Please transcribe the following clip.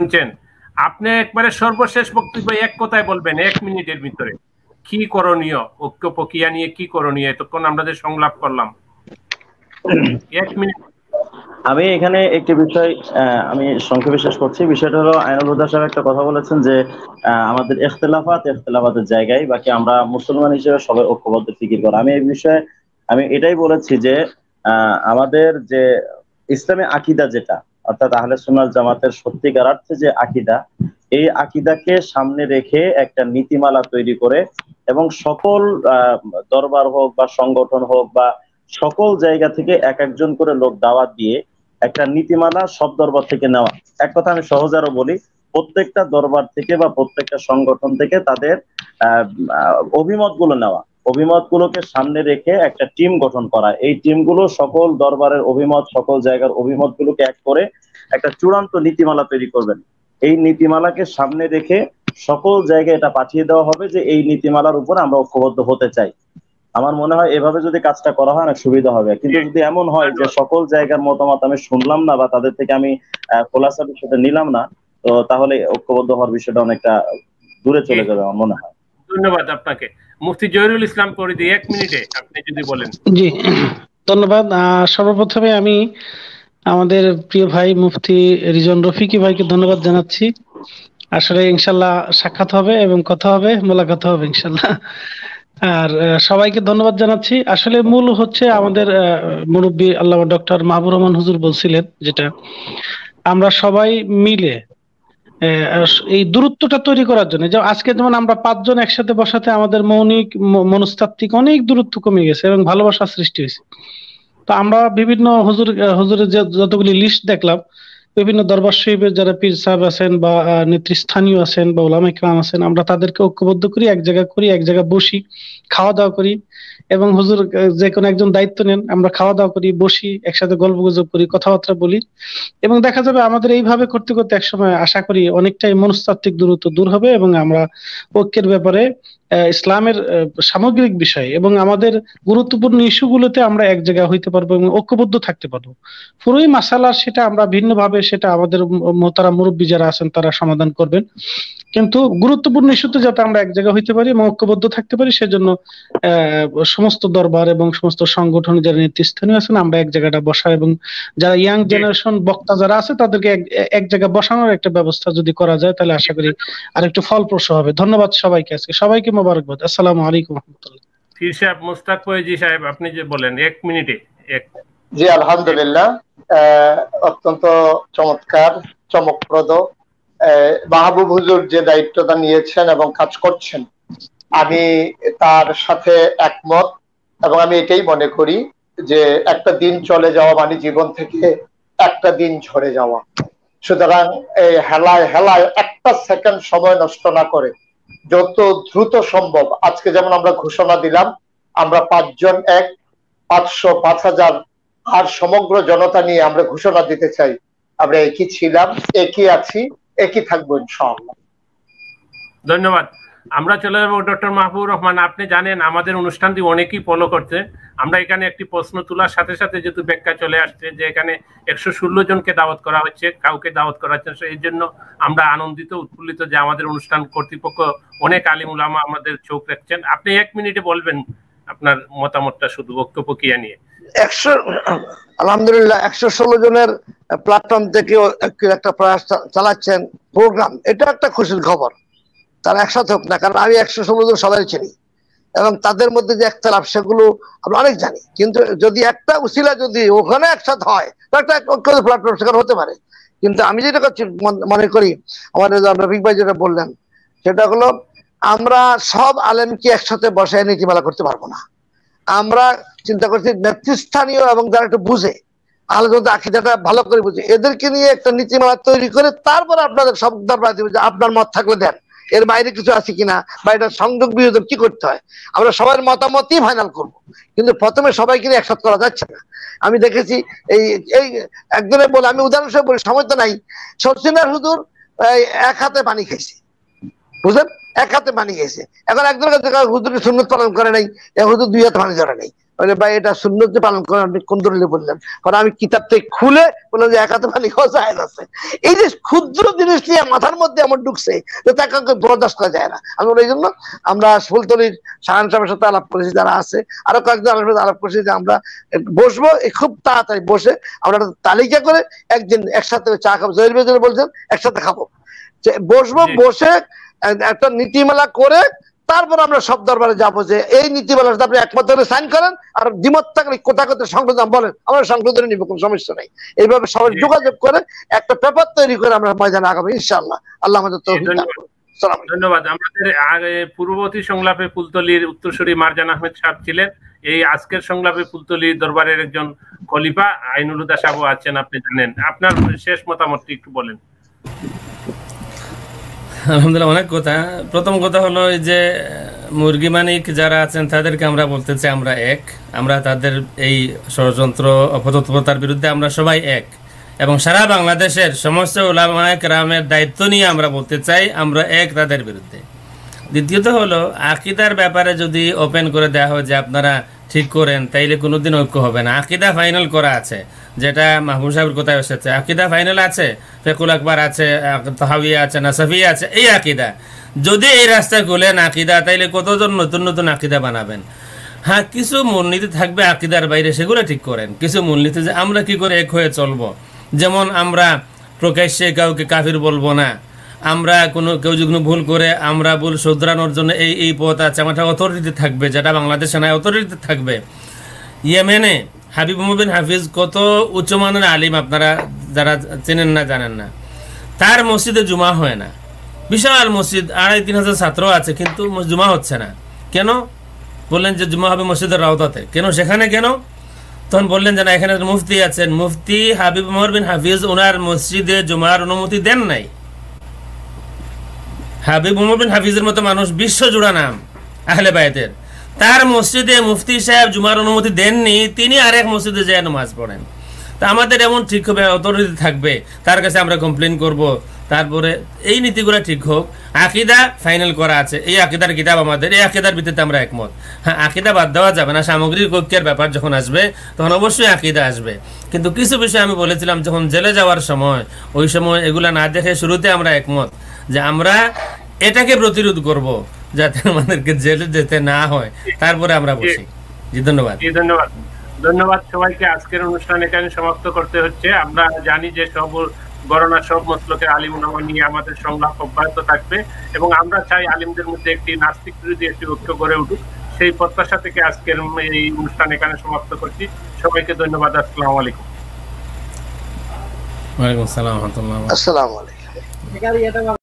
শুনছেন, আপনি একবারে সর্বশেষ বক্তব্য এক কথায় বলবেন 1 মিনিটের ভিতরে কি করণীয়, ঐক্য প্রক্রিয়া নিয়ে কি করণীয়? এতক্ষণ আমরা যে সংলাপ করলাম, 1 মিনিট। আমি এখানে একটি বিষয় আমি সংক্ষেপে শেষ করছি। বিষয়টা হলো আইনুল হুদা সাহেব একটা কথা বলেছেন যে আমাদের ইখতিলাফাতের জায়গায়, বাকি আমরা মুসলমান হিসেবে সবাই ঐক্যবদ্ধ ফিকির করা। আমি এই বিষয়ে আমি এটাই বলেছি যে আমাদের যে ইসলামী আকীদা যেটা, অর্থাৎ আহলে সুন্নাত জামাতের সত্যিকার অর্থে যে আকীদা, এই আকীদাকে সামনে রেখে একটা নীতিমালা তৈরি করে এবং সকল দরবার হোক বা সংগঠন হোক বা সকল জায়গা থেকে এক একজন করে লোক দাওয়াত দিয়ে একটা নীতিমালা সব দরবার থেকে নেওয়া। এক কথা আমি সহজ আরো বলি, প্রত্যেকটা দরবার থেকে বা প্রত্যেকটা সংগঠন থেকে তাদের অভিমত গুলো নেওয়া, অভিমত গুলোকে সামনে রেখে একটা টিম গঠন করা। এই টিমগুলো সকল দরবারের অভিমত, সকল জায়গার অভিমত গুলোকে এক করে একটা চূড়ান্ত নীতিমালা তৈরি করবেন। এই নীতিমালাকে সামনে রেখে সকল জায়গায় এটা পাঠিয়ে দেওয়া হবে যে এই নীতিমালার উপর আমরা ঐক্যবদ্ধ হতে চাই। আমার মনে হয় এভাবে যদি কাজটা করা হয় অনেক সুবিধা হবে। কিন্তু যদি এমন হয় যে সকল জায়গার মতামত আমি শুনলাম না বা তাদের থেকে আমি খোলাসা বিষয়টা নিলাম না, তো তাহলে ঐক্যবদ্ধ হওয়ার বিষয়টা অনেকটা দূরে চলে যাবে আমার মনে হয়। ধন্যবাদ আপনাকে। মুফতি জহিরুল ইসলাম পরিধি 1 মিনিটে আপনি যদি বলেন। জি, ধন্যবাদ। সর্বপ্রথমে আমি আমাদের প্রিয় ভাই মুফতি রিজন রফিকি ভাইকে ধন্যবাদ জানাচ্ছি। আসলে ইনশাল্লাহ সাক্ষাৎ হবে এবং কথা হবে, মোলাকাত হবে ইনশাল্লাহ। আর সবাইকে ধন্যবাদ জানাচ্ছি। আসলে মূল হচ্ছে আমাদের মুরব্বী আল্লামা ডক্টর মাহবুর রহমান হুজুর বলছিলেন যেটা, আমরা সবাই মিলে এই দূরত্বটা তৈরি করার জন্য, যে আজকে যেমন আমরা 5 জন একসাথে বসাতে আমাদের মৌলিক মনস্তাত্ত্বিক অনেক দূরত্ব কমে গেছে এবং ভালোবাসা সৃষ্টি হয়েছে। তো আমরা বিভিন্ন হুজুরের যতগুলি লিস্ট দেখলাম, বিভিন্ন দরবার শরীফের যারা পীর সাহেব আছেন বা নেতৃস্থানীয় আছেন বা ওলামা ইকরাম আছেন, আমরা তাদেরকে ঐক্যবদ্ধ করি, এক জায়গায় বসি, খাওয়া দাওয়া করি, এবং হুজুর যে কোনো একজন দায়িত্ব নেন, আমরা খাওয়া দাওয়া করি, বসি, একসাথে গল্প গুজব করি, কথাবার্তা বলি, এবং দেখা যাবে আমাদের এইভাবে করতে করতে একসময় আশা করি অনেকটাই মনস্তাত্ত্বিক দূরত্ব দূর হবে এবং আমরা ঐক্যের ব্যাপারে ইসলামের সামগ্রিক বিষয় এবং আমাদের গুরুত্বপূর্ণ ইস্যুগুলোতে আমরা এক জায়গায় হইতে পারবো এবং ঐক্যবদ্ধ থাকতে পারবো। পুরোই মাসালা সেটা আমরা ভিন্নভাবে, সেটা আমাদের মোহতারা মুরব্বী যারা আছেন তারা সমাধান করবেন, কিন্তু গুরুত্বপূর্ণ ইস্যুতে যাতে আমরা এক জায়গায় হইতে পারি এবং ঐক্যবদ্ধ থাকতে পারি, সেজন্য সমস্ত দরবার এবং সমস্ত সংগঠন যারা নেতৃস্থানীয় আছেন আমরা এক জায়গাটা বসা এবং যারা ইয়াং জেনারেশন বক্তা যারা আছে তাদেরকে এক জায়গায় বসানোর একটা ব্যবস্থা যদি করা যায় তাহলে আশা করি আরেকটু ফলপ্রসূ হবে। ধন্যবাদ সবাইকে, আজকে সবাইকে মোবারকবাদ। আসসালামু আলাইকুম রহমতুল্লাহ। পীর সাহেব মুস্তাক ফয়েজি সাহেব আপনি যে বলেন 1 মিনিটে। জি আলহামদুলিল্লাহ, অত্যন্ত চমৎকার, চমকপ্রদ। মাহবুব হুজুর যে দায়িত্বটা নিয়েছেন এবং কাজ করছেন, আমি তার সাথে একমত এবং আমি এটাই মনে করি যে একটা দিন চলে যাওয়া মানে জীবন থেকে একটা দিন ঝরে যাওয়া। সুতরাং এই হেলায় একটা সেকেন্ড সময় নষ্ট না করে যত দ্রুত সম্ভব, আজকে যেমন আমরা ঘোষণা দিলাম আমরা 5 জন 1, 500, 5000 আর সমগ্র জনতা নিয়ে আমরা ঘোষণা দিতে চাই আমরা একই ছিলাম, একই আছি, একই থাকবো ইনশাআল্লাহ। ধন্যবাদ। আমরা চলে যাবো ডক্টর মাহবুবুর রহমান। আপনি জানেন আমাদের অনুষ্ঠানটি অনেকেই ফলো করছে। আমরা এখানে একটি প্রশ্ন তোলার সাথে সাথে যেহেতু ব্যাখ্যা চলে আসছে যে এখানে 116 জনকে দাওয়াত করা হচ্ছে, কাউকে দাওয়াত করা হচ্ছে, এই জন্য আমরা আনন্দিত উৎফুল্লিত যে আমাদের অনুষ্ঠান কর্তৃপক্ষ অনেক আলিম উলামা আমাদের চোখ রাখছেন। আপনি 1 মিনিটে বলবেন আপনার মতামতটা শুধু ঐক্য প্রক্রিয়া নিয়ে। আলহামদুলিল্লাহ 116 জনের প্ল্যাটফর্ম থেকে একটা প্রয়াস চালাচ্ছেন প্রোগ্রাম, এটা একটা খুশির খবর। তারা একসাথে হোক না, কারণ আমি 116 জন সবাই চিনি এবং তাদের মধ্যে যে একতলাপ সেগুলো আমরা অনেক জানি, কিন্তু যদি একটা উসিলা যদি ওখানে একসাথে হয় তো একটা প্ল্যাটফর্ম সেখানে হতে পারে। কিন্তু আমি যেটা মনে করি আমাদের রফিক ভাই যেটা বললেন সেটা হলো আমরা সব আলেমকে একসাথে বসায় নীতিমালা করতে পারবো না। আমরা চিন্তা করছি নেতৃস্থানীয় এবং যারা একটু বুঝে আলোচনা আকিদাটা ভালো করে বুঝে এদেরকে নিয়ে একটা নীতিমালা তৈরি করে তারপর আপনাদের সব দরবার দিব যে আপনার মত থাকলে দেন, এর বাইরে কিছু আছে কিনা বা এটা সংযোগ বিয়োজন কি করতে হয় আমরা সবার মতামতই ফাইনাল করব। কিন্তু প্রথমে সবাইকে নিয়ে একসাথে করা যাচ্ছে না। আমি দেখেছি এই একজনের বলে, আমি উদাহরণস্বরূপ বলি, সময় তো নাই, সচিনার হুজুর এক হাতে পানি খাইছে, বুঝলেন, এক হাতে পানি খেয়েছে। এখন একজনের কাছে হুজুর সুন্নত পালন করে নাই, হুজুর 2 হাতে পানি ধরে নাই, বলে ভাই এটা সুন্নতে পালন করেন, আপনি কোন দলিলে বললেন? কারণ আমি কিতাব থেকে খুলে বললাম যে 1 হাতে পানি খাওয়া জায়েজ আছে। এই যে ক্ষুদ্র জিনিস নিয়ে মাথার মধ্যে এমন ঢুকছে যে তাকে বরদাস্ত করা যায় না। আমি এই জন্য আমরা ফুলতলির শাহান সাহেবের সাথে আলাপ করেছি, যারা আছে আরো কয়েকজন আমার সাথে আলাপ করেছি যে আমরা বসবো, খুব তাড়াতাড়ি বসে আমরা তালিকা করে একদিন একসাথে চা খাবো। জহির ভাই বলছেন একসাথে খাবো, বসবো, বসে একটা নীতিমালা করে তারপর আমরা সব দরবারে যাবো যে এই নীতিমালার সাথে আপনি একমত হলে সাইন করেন, আর দ্বিমত থাকলে কোথা কোথায় সংশোধন বলেন, আমরা সংশোধনে নিব, কোনো সমস্যা নাই। এইভাবে সবাই যোগাযোগ করে একটা পেপার তৈরি করে আমরা ময়দানে আগাবো ইনশাআল্লাহ। আল্লাহ আমাদের তৌফিক দান করুন। ধন্যবাদ। আমাদের পূর্ববর্তী সংলাপে ফুলতলির উত্তরসূরি মারজান আহমেদ সাহেব ছিলেন। এই আজকের সংলাপে ফুলতলি দরবারের একজন খলিফা আইনুল হুদা সাহেব আছেন, আপনি জানেন। আপনার শেষ মতামতটি একটু বলেন। আলহামদুলিল্লাহ, অনেক কথা। প্রথম কথা হলো যে মুরগি মানিক যারা আছেন তাদেরকে আমরা বলতে চাই আমরা এক, আমরা তাদের এই ষড়যন্ত্র অপতৎপরতার বিরুদ্ধে আমরা সবাই এক, এবং সারা বাংলাদেশের সমস্ত উলামায়ে কেরামের দায়িত্ব নিয়ে আমরা বলতে চাই আমরা এক তাদের বিরুদ্ধে। দ্বিতীয়ত হলো আকীদার ব্যাপারে যদি ওপেন করে দেওয়া হয় যে আপনারা ঠিক করেন, তাইলে কোনোদিন ঐক্য হবে না। আকীদা ফাইনাল করা আছে, যেটা মাহবুব সাহেবের কথায় এসেছে, আকীদা ফাইনাল আছে, ফিকুল আকবার আছে, তাহাউইয়া আছে, নাসাফিয়া আছে, এই আকীদা। যদি এই রাস্তায় খুলেন আকীদা, তাইলে কতজন নতুন নতুন আকীদা বানাবেন। হ্যাঁ, কিছু মূলনীতি থাকবে আকীদার বাইরে, সেগুলো ঠিক করেন। কিছু মূলনীতি যে আমরা কি করে এক হয়ে চলবো, যেমন আমরা প্রকাশ্যে কাউকে কাফির বলবো না, আমরা কেউ যদি ভুল করে আমরা ভুল শুধরানোর জন্য এই পথ আছে, আমাদের অথরিটি থাকবে, যেটা বাংলাদেশে নাই, অথরিটি থাকবে। ইয়েমেনে হাবিব বিন হাফিজ কত উচ্চমানের আলিম, আপনারা যারা চেনেন না জানেন না, তার মসজিদে জুমা হয় না। বিশাল মসজিদ, 2,500-3,000 ছাত্র আছে, কিন্তু জুমা হচ্ছে না। কেন? বললেন যে জুমা হবে মসজিদের রাউতাতে। কেন সেখানে কেন? তখন বললেন যে না, এখানে মুফতি আছেন, মুফতি হাবিব বিন হাফিজ ওনার মসজিদে জুমার অনুমতি দেন নাই। হাবিব বিন হাফিজের মতো মানুষ বিশ্বজোড়া নাম আহলে বায়তের, তার মসজিদে মুফতি সাহেব জুমার অনুমতি দেননি, তিনি আরেক মসজিদে যায় নামাজ পড়েন। তা আমাদের এমন ঠিক হবে, অথরিটি থাকবে, তার কাছে আমরা কমপ্লেন করব। তারপরে এই নীতিগুলো ঠিক হোক, আকীদা ফাইনাল করা আছে, এই আকীদার কিতাব আমাদের, এই আকীদার ভিত্তিতে আমরা একমত। হ্যাঁ, আকীদা বাদ দেওয়া যাবে না, সামগ্রিক ঐক্যের ব্যাপার যখন আসবে তখন অবশ্যই আকীদা আসবে। কিন্তু কিছু বিষয় আমি বলেছিলাম যখন জেলে যাওয়ার সময়, ওই সময় এগুলা না দেখে শুরুতে আমরা একমত যে আমরা এটাকে প্রতিরোধ করব যাতে আমাদেরকে জেলে যেতে না হয়, তারপরে আমরা বসি। জি, ধন্যবাদ। ধন্যবাদ। ধন্যবাদ সবাইকে। আজকের অনুষ্ঠান এখানে সমাপ্ত করতে হচ্ছে। আমরা জানি যে সব গণনা সব মসলকের আলিম উলামা নিয়ে আমাদের সংলাপ অব্যাহত থাকবে, এবং আমরা চাই আলিমদের মধ্যে একটি নাস্তিক বিরোধী একটি ঐক্য গড়ে উঠুক। সেই প্রত্যাশা থেকে আজকের এই অনুষ্ঠান এখানে সমাপ্ত করছি। সবাইকে ধন্যবাদ। আসসালামু আলাইকুম। ওয়ালাইকুম আসসালাম ওয়া রাহমাতুল্লাহ। আসসালামু আলাইকুম।